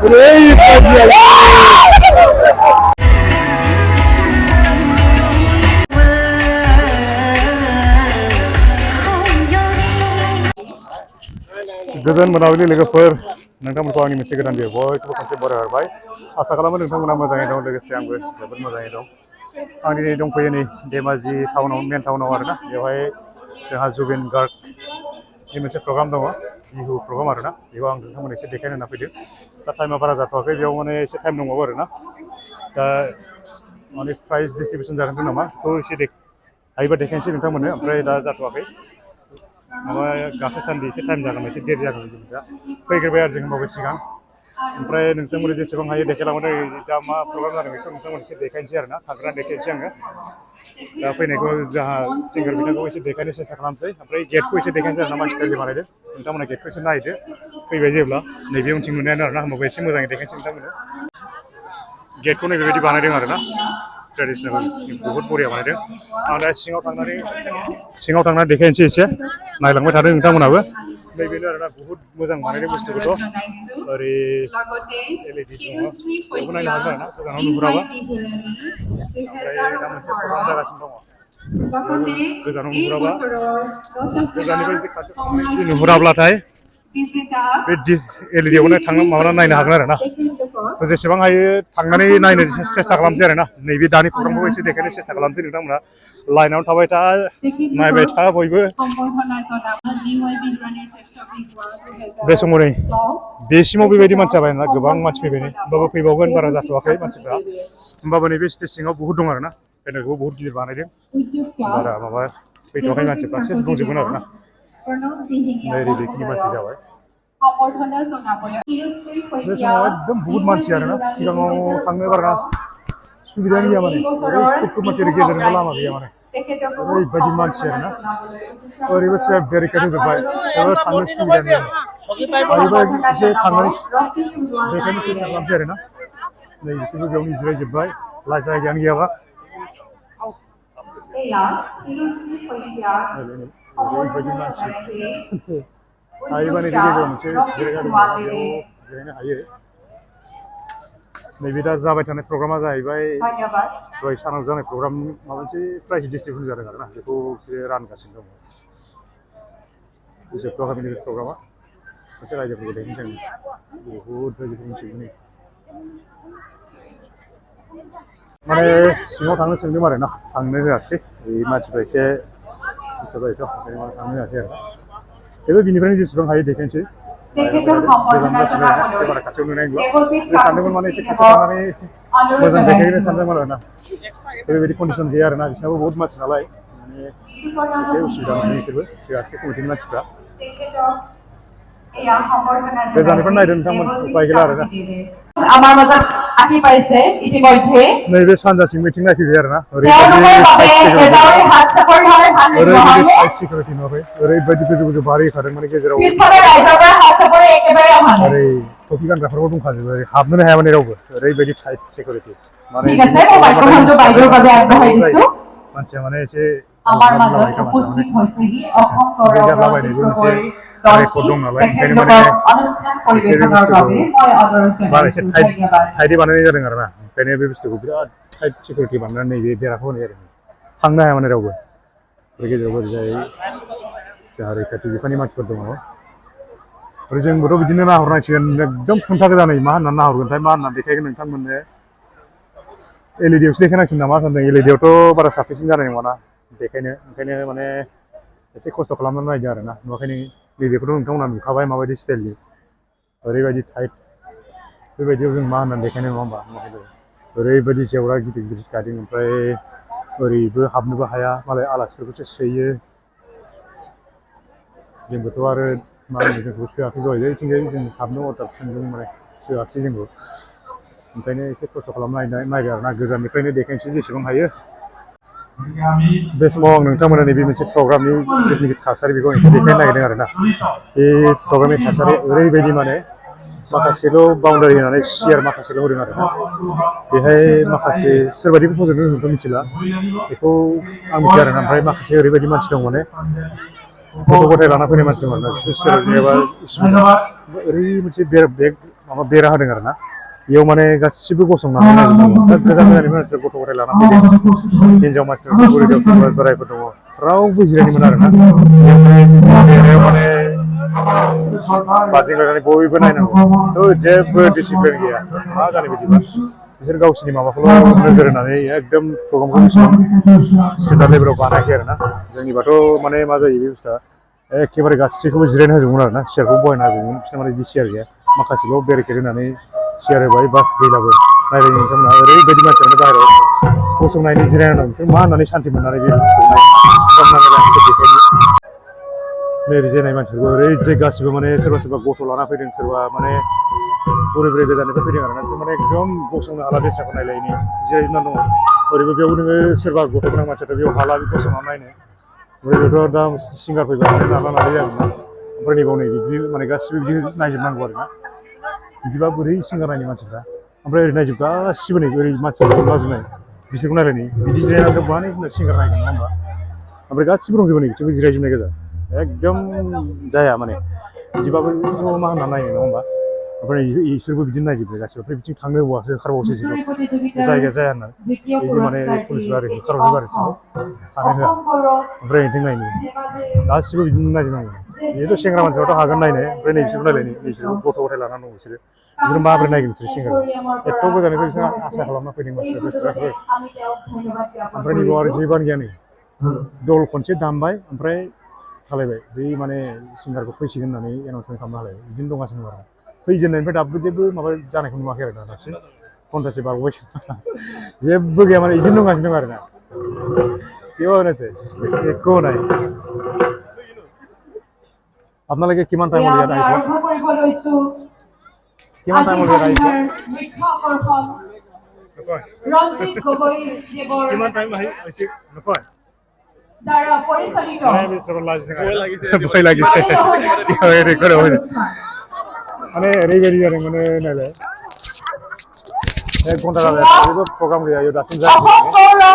गोजोन मोनाबिलि लोगोफोर नोंथांमोनखौ आंनि मोनसे गोदान भिडिअ बयखौबो खनसे बरायहरबाय आसा खालामो नोंथांमोना मोजाङै दं लोगोसे आंबो जोबोद मोजाङै दं आं दिनै दंफैयो नै धेमाजि टाउनाव मेन टाउनाव आरोना बेवहाय जोंहा जुबिन गार्गनि मोनसे प्रग्राम दङ बिहु प्रग्राम आरोना बेयाव आं नोंथांमोननो एसे देखायनो होनना फैदों दा टाइमा बारा जाथ'वाखै बेयाव माने एसे टाइम दंबावो आरोना दा माने प्राइज डिस्ट्रिबिउसन जागोन नामा बेखौ एसे हायोबा देखायनोसै नोंथांमोननो ओमफ्राय दा जाथ'वाखै माबा गाखोसान्दि एसे टाइम जागोन एसे देरि जागोन दा फैग्रोबाय आरो जों होमबाबो सिगां ओमफ्राय नोंथांमोननो जेसेबां हायो देखायलांबानो दा मा प्रग्राम जादों बेखौ नोंथांमोन एसे देखायनोसै आरोना थांग्राना देखायनोसै आङो दा फैनायखौ जोंहा सिंगार बिथांखौ एसे देखायनो सेस्था खालामसै ओमफ्राय गेटखौ एसे देखायनोसै आरोना मानसि स्टाइलनि बानायदों नोंथांमोना गेटखौ एसे नायदो फैबाय जेब्ला नैबे उनथिं नुनायानो आरोना होमबाबो एसे मोजाङै देखायनोसै नोंथांमोननो गेटखौ नैबेबायदि बानायदों आरोना ट्रेडिसनेल बहुत बरिया बानायदों आं दा सिङाव थांनानै देखायनोसै एसे नायलांबाय थादों नोंथांमोनाबो नैबेनो आरोना बहुत मोजां बानायदों बुस्थुखौथ' ओरै एलइडि दङ बेखौ नायनो हागोन आरोना गोजानाव नुहुराबा ओमफ्राय दा मोनसे प्रग्राम जागासिनो दङ गोजानाव नुहुराबा गोजाननिफ्राय जुदि खाथियाव थांनानै जुदि नुहुराब्लाथाय बे एलइडियावनो थांनानै माबानानै नायनो हागोन आरोना थ' जेसेबां हायो थांनानै नायनो सेस्था खालामसै आरोना नैबे दानि प्रग्रामखौ एसे देखायनो सेस्था खालामसै नोंथांमोना लाइनावनो थाबाय था नायबाय था बयबो बे समाव नै बेसिमाव बेबायदि मानसि जाबाय आरोना गोबां मानसि फैबाय नै होमबाबो फैबावगोन बारा जाथ'वाखै मानसिफ्रा होमबाबो नैबे स्टेज सिङाव बहुत दं आरोना बेनरखौबो बहुत गिदिर बानायदों बारा माबा फैथ'वाखै मानसिफ्रा सेस दंजोबगोन आरोना नै बेखिनि मानसि जाबाय बे समाव एकदम बहुत मानसि आरोना सिगाङाव थांनो बारा सुबिदायानो गैया माने ओरैबायदि मानसि गेजेरजोंबो लामा गैया माने ओरैबायदि मानसि आरोना ओरैबो बेरिकेड होजोब्बाय जोबोद थांनो सुबिदायानो गैया हायोबा एसे थांनानै देखायनो सेस्था खालामसै आरोना नै बिसोरबो बेयावनो जिरायजोब्बाय जायगायानो गैयाबा ओरैबायदि मानसि हायोबा नैबे गेजेराव मोनसे जिरायग्रा दं आरोना बेयाव जिरायनो हायो नैबे दा जाबाय थानाय प्रग्रामा जाहैबाय दहाय सानाव जानाय प्रग्राम माबा मोनसे प्राइज डिस्ट्रिबिउसन जादों आरोना बेखौ बिसोरो रानगासिनो दङ जोबथ'वाखै नैबे प्रग्रामा मोनसे रायजोफोरखौ देखायनोसै आं बहुद रायजोफोर मिथिगौ नै माने सिङाव थांनो सोंदों आरोना थांनो होआखिसै बे मानसिफ्रा एसे गोसो जायोथ' ओंखायनो थांनो होआखै आरो थेवबो बिनिफ्रायनो जेसेबां हायो देखायनोसै बारा खाथियाव नुनाय नंला बे सानदोंमोन माने एसे खाथियाव थांनानै मोजां देखायनो सानदोंमोन आरोना बेबायदि कन्डिसन गैया आरोना बिसोरनाबो बहुत मानसि नालाय माने एसे उसुबिदा मोनदों बिसोरबो होआखिसै कमिटिनि मानसिफ्रा गोजाननिफ्राय नायदो नोंथांमोन उपाय गैला आरोना আমাৰ মাজত আহি পাইছে ইতিমধ্যে नैबे सानजाथिं मिटिं नायफैबाय आरोना सिकिउरिटि नुवाखै ओरैबायदि गोजौ गोजौ बारि होखादों माने गेजेराव ओरै टफि गानग्राफोरबो दंखाजोबो ओरै हाबनोनो हाया माने रावबो ओरैबायदि टाइट सिकिउरिटि माने मानसिया माने एसे আমাৰ মাজত উপস্থিত হৈছেহি অসম গৌৰৱ মোনছে रेकर्ड दं नालाय ओंखायनो माने অনুষ্ঠান পৰিৱেশনৰ বাবে মই অনুৰোধ एसे জনাইছো ধন্যবাদ टाइटै बानायनाय जादों आरोना ओंखायनो बे बुस्थुखौ बिराद टाइट सिकिउरिटि बानायनानै नैबे बेराखौ होनाय जादों थांनो हाया माने रावबो बे गेजेराव ओरैजाय जोंहा रैखाथि बिफाननि मानसिफोर दङ ओरै जोंबोथ' बिदिनो नाहरनांसिगोन एकदम खुन्था गोजानै मा होननानै नाहरगोनथाय मा होननानै देखायगोन नोंथांमोननो एलइडियावसो देखायनांसिगोन नामा सानदों एलइडियावथ' बारा साफिसियेन्ट जानाय नङाना देखायनो ओंखायनो माने एसे खस्थ' खालामनानै नायदों आरोना नुवाखैनो नैबेखौथ' नोंथांमोना नुखाबाय माबायदि स्टाइलनि ओरैबायदि टाइट बेबायदियाव जों मा होननानै देखायनाय नङा होमबा ओरैबायदि जेवरा गिदिर गिदिर गायदों ओमफ्राय ओरैबो हाबनोबो हाया मालाय आलासिफोरखौसो सोयो जोंबोथ' आरो मा होनो जोंखौ सोआखै दहाय इथिंजाय जों हाबनो अर्डार सोंदों माने सोआखिसै जोंखौ ओंखायनो एसे खस्थ' खालामनायदों आरोना गोजाननिफ्रायनो देखायनोसै जेसेबां हायो बे समाव आं नोंथांमोना नैबे मोनसे प्रग्रामनि जिथुनिखि थासारि बेखौ एसे देखायनो नागिरदों आरोना बे प्रग्रामनि थासारि ओरैबायदि माने माखासेल' बाउन्डारि होनानै सियार माखासेल' होदों आरोना बेहाय माखासे सोरबायदिबो फज'दों जोंथ' मिथिला बेखौ आं मिथिया आरोना ओमफ्राय माखासे ओरैबायदि मानसि दं माने गथ' गथाय लाना फैनाय मानसि दं आरोना सोर जेनेबा ओरै मोनसे बेग माबा बेरा होदों आरो ना बेयाव माने गासिबो गसंनानै नायजोबनांगौ दा गोजान गोजाननिफ्राय मानसिफ्रा गथ' गथाय लाना फैदों हिनजाव मानसिफ्रा बुरै सोरबा बोरायफोर दङ रावबो जिरायनो मोना आरो ना बेरायाव माने बादिंलायनानै बयबो नायनांगौ थ' जेबो डिसिप्लिन गैया मा जानो बिदिबा बिसोर गावसिनि माबाखौल' नोजोर होनानै एकदम प्रग्रामखौ बेसेबां स्टेन्डार्ड लेभेलाव बानायाखै आरो ना जोंनिबाथ' माने मा जायो बे बुस्थुआ एखेबारे गासैखौबो जिरायनो होजोबमोन आरो ना सियारखौ बहायना होजोबमोन बिसोरना माने बिदि सियार गैया माखासेल' बेरिकेड होनानै सियार होबाय बास गैलाबो नायलाय नोंथांमोनहा ओरैबायदि मानसियानो बाहेरायाव गसंनायनि जिरायना दं बिसोर मा होननानै सान्थि मोननानै बे बुस्थुखौ नै रिजायनाय मानसिफोरखौ ओरैजाय गासिबो माने सोरबा सोरबा गथ' लाना फैदों सोरबा माने बुरै बुरै गोजाननिफ्राय फैदों आरो ना बिसोर माने एकदम गसंनो हाला दृश्यखौ नायलायनि जिरायजोबनानै दङ ओरैबो बेयाव नोङो सोरबा गथ' गोनां मानसियाथ' बेयाव हाला गसंनानै नायनो ओमफ्राय बेथ' दा सिंगार फैबाय नाला नालि जागोन ना ओमफ्राय नैबाव नै बिदि माने गासिबो बिदि नायजोबनांगौ आरो ना बिदिबा बोरै सिंगार नायनो मानसिफ्रा ओमफ्राय ओरै नायजोब गासिबो नै ओरै मानसिफोर लाजोबनाय बिसोरखौ नायलायनि बिदि जिरायनानै मानो सिंगार नायगोन नङा होमबा ओमफ्राय गासिबो दंजोबो नै बिसोरबो जिरायजोबनाय गोजा एकदम जाया माने बिदिबाबोथ' मा होनना नायनो नङा होमबा ओमफ्राय इसोरबो बिदिनो नायजोबबाय गासिबो ओमफ्राय बिथिं थांनो होबावासो होखारबावसो मुसुरि बिसोरखौ প্ৰতিযোগিতাৰ जायगा जाया होनना দ্বিতীয় এই যে মানে পুৰস্কাৰটি পুলিশরা এটি होखारहरजोबो आरो অংশ बिसोरखौ थानो होआ অসম গৌৰৱ ओमफ्राय बिथिं नायनो ধেমাজি गासिबो बिदिनो नायजोबनांगौ बेथ' सेंग्रा मानसिफ्राथ' हागोन नायनो ओमफ्राय नै बिसोरखौ नायलाय नै बिसोर गथ' गथाय लानानै दं बिसोरो बिसोर माबोरै नायगोन बिसोर सिंगारखौ एथ' गोजाननिफ्राय बिसोर आसा खालामना फैदों এই मानसिफ्रा সুযোগতে बेसेराफोर আমি তেওঁক ধন্যবাদ জ্ঞাপন ओमफ्राय नैबाव आरो কৰিছোঁ जेबोआनो गैया नै दल खनसे दामबाय ओमफ्राय खालायबाय बै माने सिंगारखौ फैसिगोन होननानै एनाउन्समेन्ट खालामना होलाय बिदिनो दंगासिनो दं आरो फैजेननायनिफ्राय दाबो जेबो माबा जानायखौ नुवाखै आरो ना दासिम घन्टासे बारग'बाय जेबो गैया माने बिदिनो दंगासिनो दं आरो ना क्यों होने से कौन है আপোনালোকে কিমান টাইম এয়া ইয়াত আমি আহি পোৱা আৰম্ভ কৰিব লৈছোঁ কিমান টাইম আজি ইয়াত আহি পোৱা সন্ধ্যাৰ মুখ্য আকৰ্ষণ ৰঞ্জিত গগৈ দেৱৰ কিমান টাইম আহি হৈছে নকয় দ্বাৰা পৰিচালিত ভয় লাগিছে ৰেকৰ্ড হৈ অনুষ্ঠান মানে ओरैबायदि जादों माने नायलाय एक घन्टा जाबाय जेबो प्रग्राम गैया इयो दासिम অসম গৌৰৱ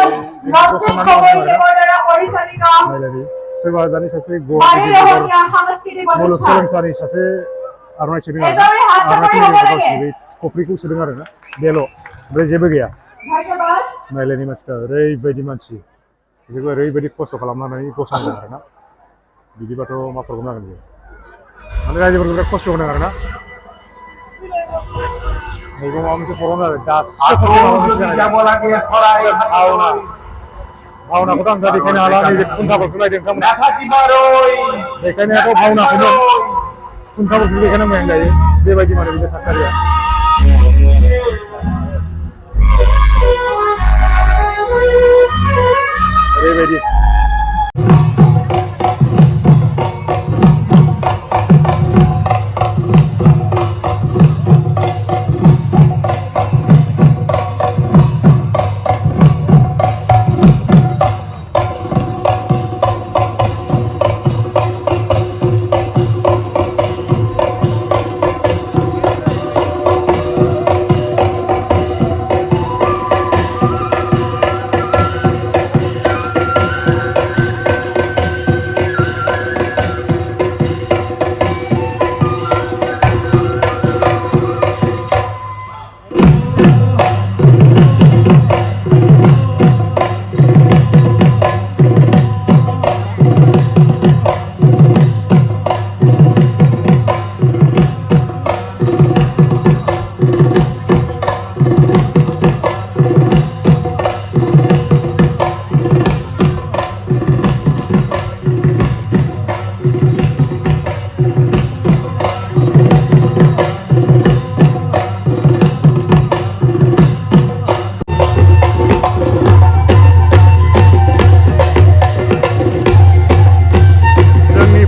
ৰঞ্জিত গগৈ দেৱৰ দ্বাৰা পৰিচালিত नायलाय सोरबा दानि सासे বাৰেৰহণীয়া সাংস্কৃতিক অনুষ্ঠান मुलुगसोलोंसालि सासे आर'नाइ सोदों आरो এজনে হাত চাপৰি হ'ব লাগে गावसिनि खफ्रिखौ सोदों आरो ना बेल' ओमफ्राय जेबो गैया ধন্যবাদ नायलायनि मानसिफ्रा ओरैबायदि मानसि बिसोरबो ओरैबायदि खस्थ' खालामनानै गसंदों आरो ना बिदिबाथ' मा प्रब्लेम जागोन बेयो माने रायजोफोरखौ बिराद खस्थ' होदों आरो ना मैगं माबा मोनसे प्रब्लेम जादों भावनाखौथ' आं दा देखायनो हाला नैबे खुन्थाफोरखौ नायदों नोंथांमोना देखायनायाथ' भावनाखौनो खुन्थाफोरखौ देखायनांगौ आं दायो बेबायदि माने बिनि थासारिया ओरैबायदि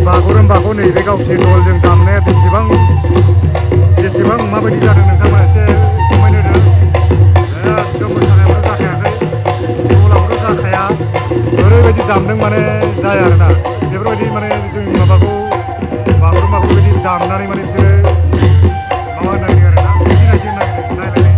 बागुरुम्बाखौ नैबे गावसोरनि दलजों दामनाया बेसेबां माबायदि जादों नोंथांमोना एसे कमेन्ट होदो एकदम मोसानायाबोथ' जाखायाखै दलाबोथ' जाखाया ओरैबायदि दामदों माने जाया आरोना बेफोरबायदि माने जोंनि माबाखौ बागुरुम्बाखौ बेबायदि दामनानै माने बिसोरो माबा होनांगौ आरोना बिदि नायनानै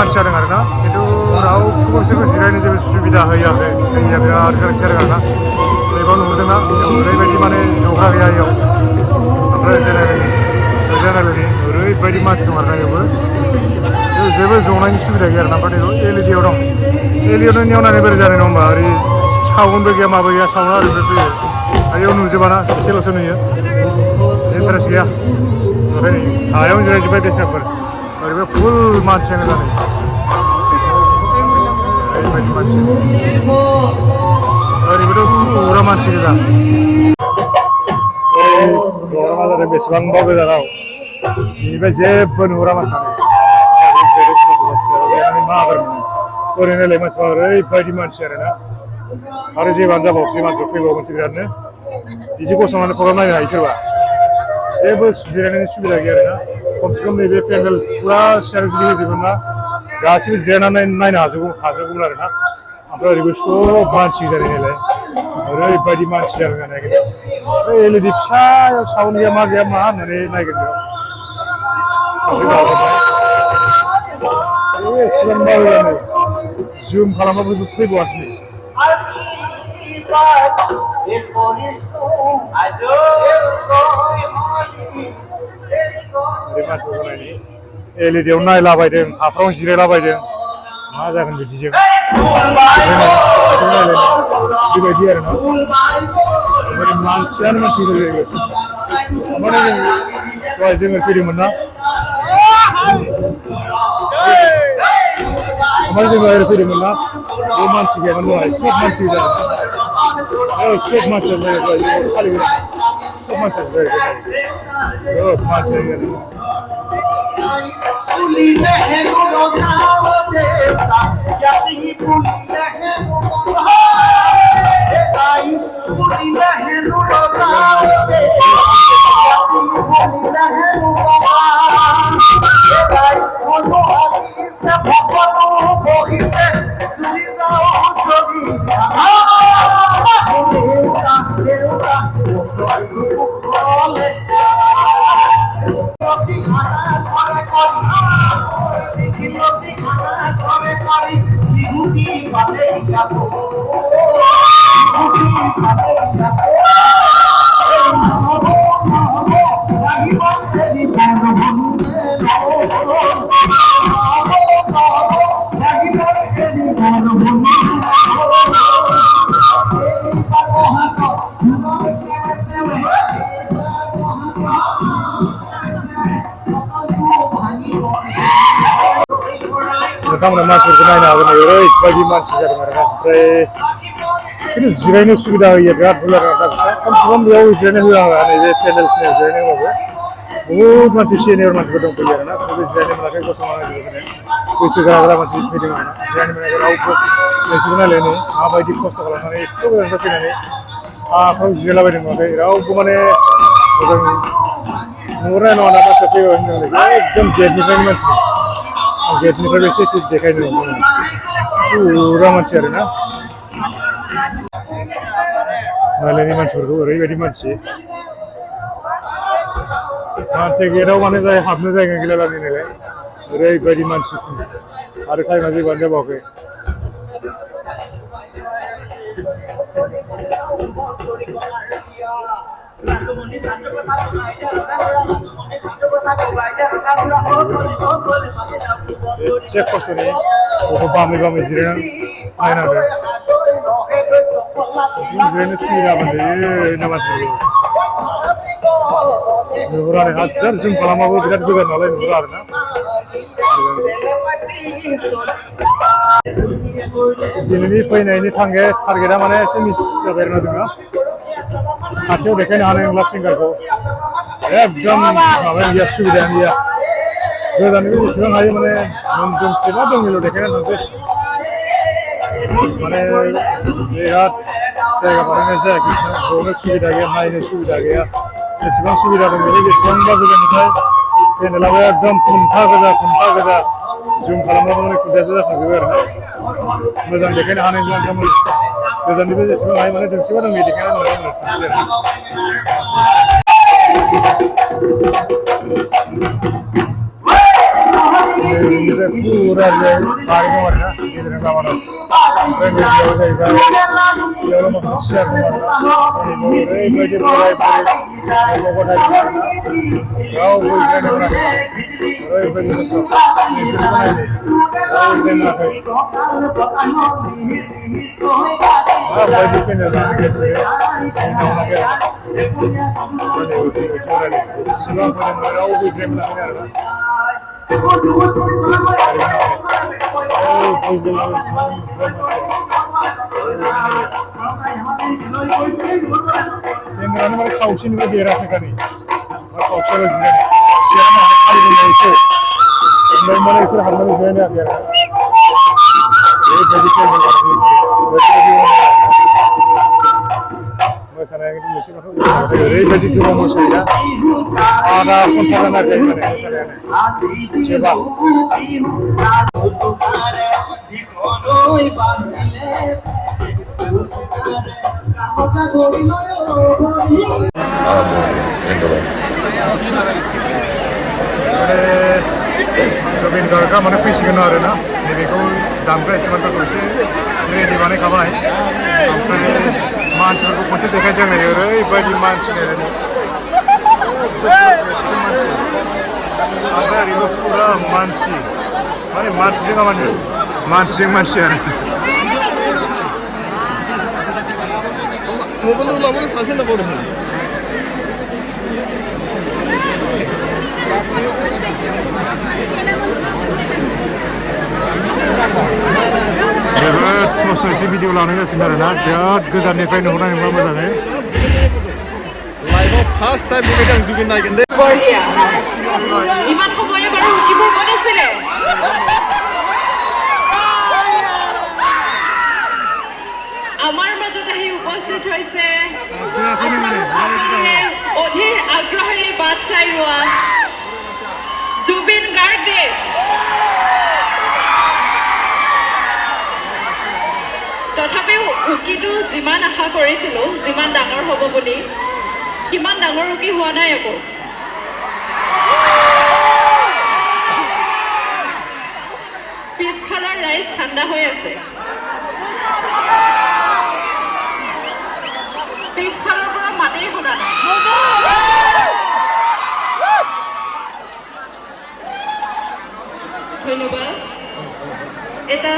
मानसि जादों आरोना खिन्थु रावखौबो बिसोरखौ जिरायनो जेबो सुबिदा होयाखै दैया बिराद गोनांथि जादों आरोना बेखौ नुहुरदोंना ओरैबायदि माने जग्रा गैया इयाव ओमफ्राय जेनेरेलनि ओरैबायदि मानसि दं आरोना इयावबो जेबो जनायनि सुबिदा गैया आरोना ओमफ्राय एलइडियाव दं एलइडियाव नायनानै बोरै जानाय नङा होमबा ओरै साउन्डबो गैया माबो गैया साउन्डआ ओरैनिफ्राय फैयो आरो इयाव नुजोबाना एसेल'सो नुयो इन्टारेस्ट गैया ओमफ्राय नै हायावनो जिरायजोब्बाय बेसादफोर ओरैबो फुल मानसियानो जानाय ओरैबायदि मानसि ओरैबोथ' फुरा मानसि गोजा गौराङा जादों बेसेबांबा गोजानाव बेनिफ्राय जेबो नुहुरा मानसियानो मा आबाद मोनो ओरैनोलाय मानसिफ्रा ओरैबायदि मानसि आरोना आरो जेबानो जाबावसै मानसिफ्रा फैबावगोनसो बिरादनो बिदि गसंनानै प्रग्राम नायनो हायो सोरबा जेबो जिरायनायनि सुबिदा गैया आरोना खमसे खम नैबे पेन्डेल फुरा सियार जुदि होजोबोमोनना गासिबो जिरायनानै नायनो हाजोबगौमोन आरोना ओमफ्राय ओरैबो सब मानसि जानायनालाय ओरैबायदि मानसि जादों नागिरदों बै एलइडि फिसायाव साउन्ड गैया मा गैया मा होननानै नागिरदों एसेबां बावलानो जुम खालामबाबो फैबावासै एलइडियाव नायलाबायदों हाफ्राव जिरायलाबायदों मा जागोन बिदिजों बेबायदि आरोना मानसियानो मानसि जायो ओमफ्राय दहाय जोङो फैदोंमोन ना ओमफ्राय जोङो ओरै फैदोंमोन ना बे मानसि गैयामोन दहाय सब मानसि गोजा सब मानसिया जायो फालिगोन सब मानसिया जायो सब मानसिया जायो नोंथांमोना मानसिफोरखौ नायनो हागोन ओरैबायदि मानसि जादों आरोना ओमफ्राय खिन्थु जिरायनो सुबिदा होयो बिराद बुरजा खमसे खम बेयाव जिरायनो होआ नैबे पेन्डेल जिरायनो होबाबो बहुद मानसि सिनियर मानसिफोर दंफैयो आरोना बे जिरायनो मोनाखै गसंनानै बैसो जाग्रा मानसि फैदों आरोना जिरायनो मोनाखै रावबो नोंसोरबो नायलायनो माबायदि खस्थ' खालामनानै एथ' गोजाननिफ्राय फैनानै हाफ्राव जिरायलाबायदों नुवाखै रावबो माने मोजां नुहुरनाय नङा ना मानसिया फैबाय होनदोंलै एकदम गेटनिफ्रायनो मानसि गेटनिफ्राय एसे देखायनो फुरा मानसि आरोना नायलायनि मानसिफोरखौ ओरैबायदि मानसि गेटआव माने जाय हाबनो जायगा गैलालानि नालाय ओरैबायदि मानसि आरो टाइमा जेबानो जाबावाखै एसे खस्थ'नि गथ' बामै बामै जिरायनानै नायनांदों जिरायनो सुबिदा मोनजायो मानसिफोरखौ नुहुरा आरो हाजार जुम खालामाबो बिराद गोजान नालाय नुहुरा आरोना दिनैनि फैनायनि टारगेटआ माने एसे मिस जाबाय आरोना जोंना खाथियाव देखायनो हानाय नंला सिंगारखौ एकदम माबायानो गैया सुबिदायानो गैया गोजाननिफ्राय जेसेबां हायो माने दोंसेबा दोंनैल' देखायनानै थांसै माने बिराद जायगा बानायनाय जायाखै ज'नो सुबिदा गैया नायनो सुबिदा गैया जेसेबां सुबिदा दं बेनि बेसेबांबा गोजाननिफ्राय पेन्डेलाबो एकदम खुन्था गोजा जुम खालामबाबो माने खुन्थायासो जाखांजोबो आरोना मोजां देखायनो हानाय नङा नोंथांमोन गोजाननिफ्राय जेसेबां हायो माने दोंसेबा दोंनै देखायनानै पूरा जो बाहर में वाला इधर का वाला ट्रेन में जो है का ये वाला मतलब शेयर में वाला ये बजे पूरा लोगों का गाँव कोई ट्रेन में रहा रोई बजे तो ये ट्रेन में हाँ बजे के निर्माण के लिए खावशीनिफ्राय देराखै खावसेयाव जिरायनाय सिगां हारिमुनि एसे ओमफ्राय इसोर हाबनानै जिरायनो हायाखै आरो मोसानाया खिन्थु मोनसे ओरैबायदि गोबाव मोसायोना आधा घन्टा जानाखै जुबिन गार्गआ माने फैसिगोन आरो ना नैबेखौ दामग्रा इन्सट्रुमेन्टफोरखौ एसे रेडि बानायखाबाय ओमफ्राय मानसिफोरखौ खनसे देखायसै आङो ओरैबायदि मानसि नायनानै ओमफ्राय ओरैबो फुरा मानसि माने मानसिजों खामानि मानसिजों मानसि आरो मबाइल लाबोनो सासे नांबावदोंमोन जोबोद खस्थ' एसे भिडिअ लानांगासिनो आरोना बिराद गोजाननिफ्राय नुहुरनाय नङा मोजाङै लाइभआव फार्स्ट टाइम बेबायदि आं जुबिन नायगोन दे বঢ়িয়া ইমান সময়ে বাৰু ৰুটিবোৰ ক'ত আছিলে আমাৰ মাজত আহি উপস্থিত হৈছে অধীৰ আগ্ৰহেৰে বাট চাই ৰোৱা জুবিন গাৰ্গে তথাপিও উকিটো যিমান আশা কৰিছিলোঁ যিমান ডাঙৰ হ'ব বুলি কিমান ডাঙৰ উকি হোৱা নাই আকৌ পিছফালৰ ৰাইজ ঠাণ্ডা হৈ আছে পিছফালৰ পৰা মাতেই শুনা নাই ধন্যবাদ এটা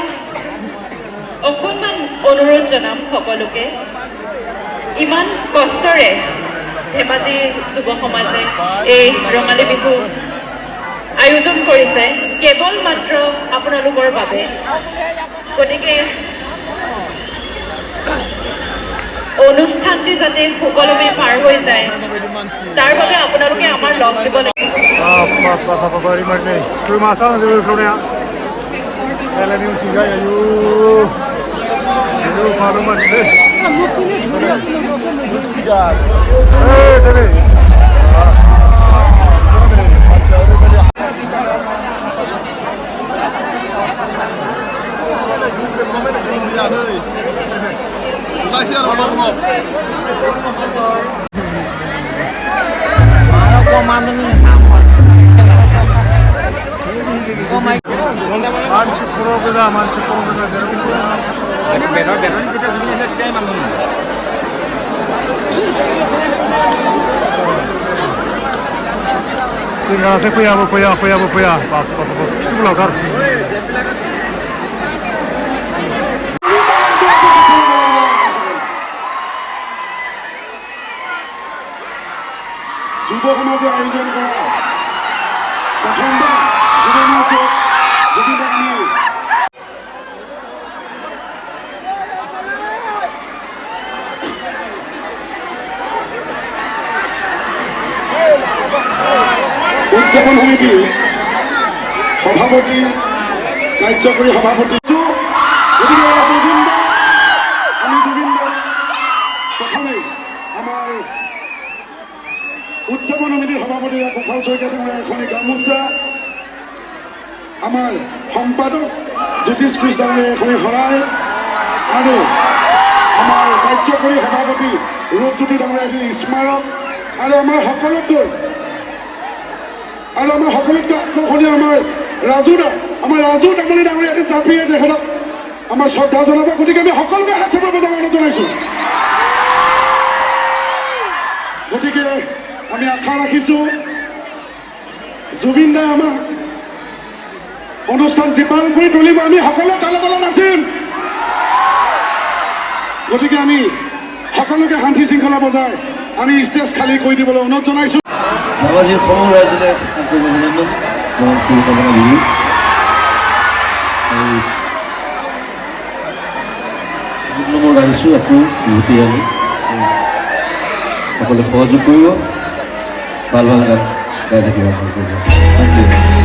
অকণমান অনুৰোধ জনাম সকলোকে ইমান কষ্টৰে ধেমাজি যুৱ সমাজে এই ৰঙালী বিহু আয়োজন কৰিছে কেৱল মাত্ৰ আপোনালোকৰ বাবে গতিকে অনুষ্ঠানটি যাতে সুকলমে পাৰ হৈ যায় তাৰ বাবে আপোনালোকে আমাৰ লগ দিব লাগিব Singgah faya. Itu belakar. যুৱ সমাজে আয়োজন কৰা প্ৰথমবাৰ জুবিন আমি উদযাপন সমিতিৰ সভাপতি কাৰ্যকৰী সভাপতি গতিকে আমি জুবিন প্ৰথমে আমাৰ উদযাপন সমিতিৰ সভাপতি গোপাল শইকীয়া ডাঙৰীয়া এখনি গামোচা আমাৰ সম্পাদক জ্যোতিষ কোচ ডাঙৰীয়া এখনি শৰাই আৰু আমাৰ কাৰ্যকৰী সভাপতি ৰূপজ্যোতি ডাঙৰীয়া এখনি স্মাৰক আৰু আমাৰ সকলোতকৈ আকৰ্ষণীয় আমাৰ ৰাজু দা আমাৰ ৰাজু তামুলী ডাঙৰীয়াকে জাপিয়ে তেখেতক আমাৰ শ্ৰদ্ধা জনাব গতিকে আমি সকলোকে হাত চাপৰ বজাব অনুৰোধ জনাইছোঁ গতিকে আমি আশা ৰাখিছোঁ জুবিন দাই আমাক অনুষ্ঠান জীপাল কৰি তুলিব আমি সকলোৱে তালে তালে নাচিম গতিকে আমি সকলোকে শান্তি শৃংখলা বজাই আমি ষ্টেজ খালী কৰি দিবলৈ অনুৰোধ জনাইছোঁ ধেমাজিৰ সমূহ ৰাইজলৈ আন্তৰিক অভিনন্দন মোৰ শুভকামনা বিহু আৰু মই ৰাইজো আকৌ উভতি আনি সকলোৱে সহযোগ কৰিব ভাল ভাল গান গাই থাকিব thank you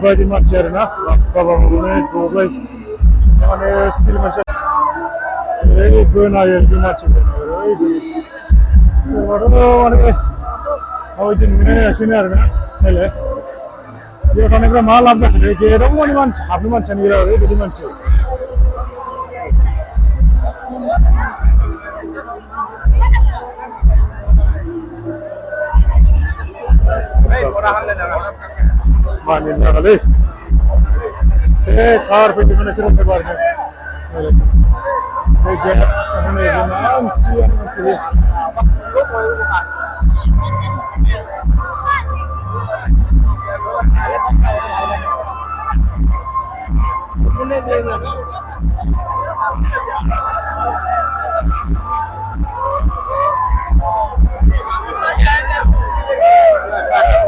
Oradeydi maç yerine. Babamın dolayı yani stil maçı. Öyle böyle ayırdı maçı. Orada মানে ওই দিন মনে আসেনি আর না হেলে যে অনেক মাল আসবে যে এরকম পরিমাণ আপনি মাছ নিয়ে যাবে যদি মাছ মানে না হলে খাওয়ার পেটে মানে সেরকম ব্যাপার না बे गेट माने मानसि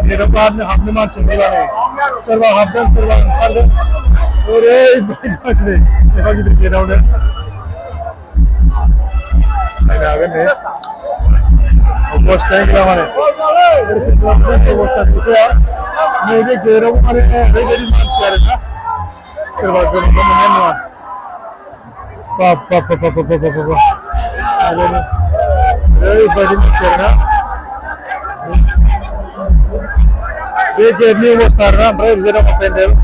di depan hamil macam ni lah ni. Serba habdan, serba habdan. Ore, macam ni. Apa kita kira orang? Ada kan ni? Bos tank lah mana? Bos tank itu ya. Ni dia kira orang mana? Dia jadi macam mana? Serba macam mana ni? Papa. Ada ni. Jadi bagi macam mana? Dia jadi besar lah, berarti dia nak pendel.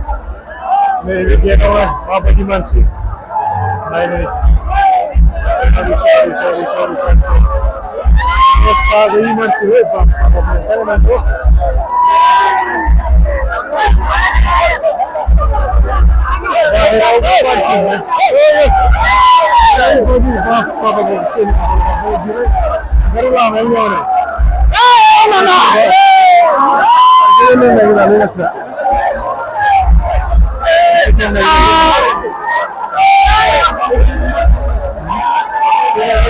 Ni dia orang apa di mansi? Ini. Sorry. Besar di mansi, apa? Apa mana? Ini lagi rasa.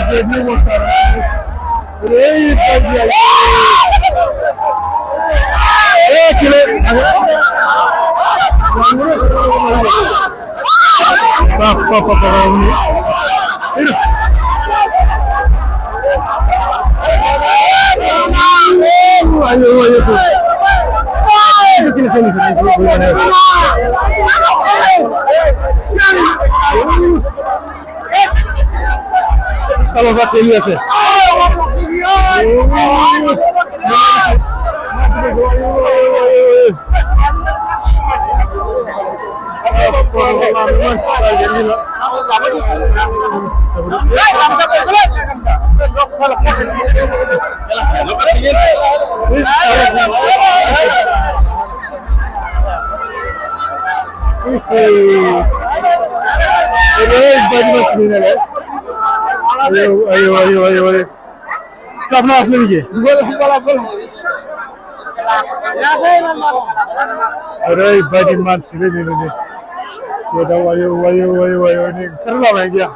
Jadi besar. Kilo. Apa ini? Ayo. Sini. Kalau baca ini aja. Ayo. Kapan asli ni? Aray, bagi man sila ni. Kita ayo ni. Kerana apa dia?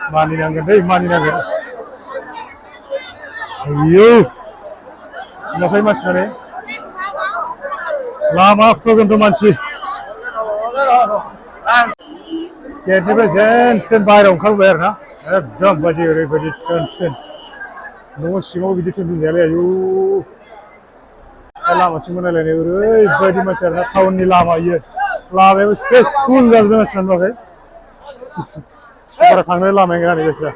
Mani nangan. Ayo. Nak macam ni? Lama frozen tu manci. Jadi ten bayar orang bayar na. Drum bagi ten. Nunggu singo video tu ni lele ayu. Lama macam mana lele ure. Bagi macam na tahun ni lama ye. Lama itu fresh cool dah macam mana? Para khangnya lama enggak ni biasa.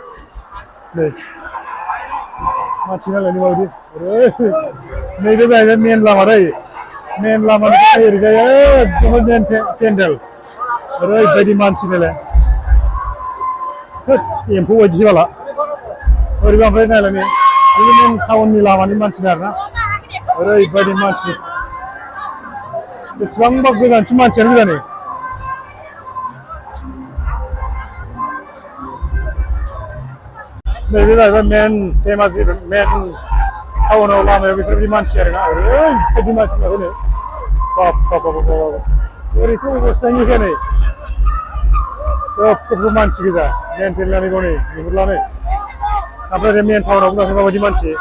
Ni. Macam mana lele baru? Ni tu bahagian main lama dah. Main lama ni air gaya. Jangan pendel. Aray, bagi mansi ni lah. Yang pun wajib lah. Orang apa ni lah ni? Ini main tahun ni lama ni mansi dah na. Aray, bagi mansi. Sekarang bagus kan cuma mansi ni lah ni. Ni lah main tema sih main tahun lama yang bagi mansi ni. Aray, bagi mansi lah ni. Papa. Orang itu bosan ni kan ni. Manci kita, main film ni kau ni, ni. Apa dia main tahun orang tu bagi manci.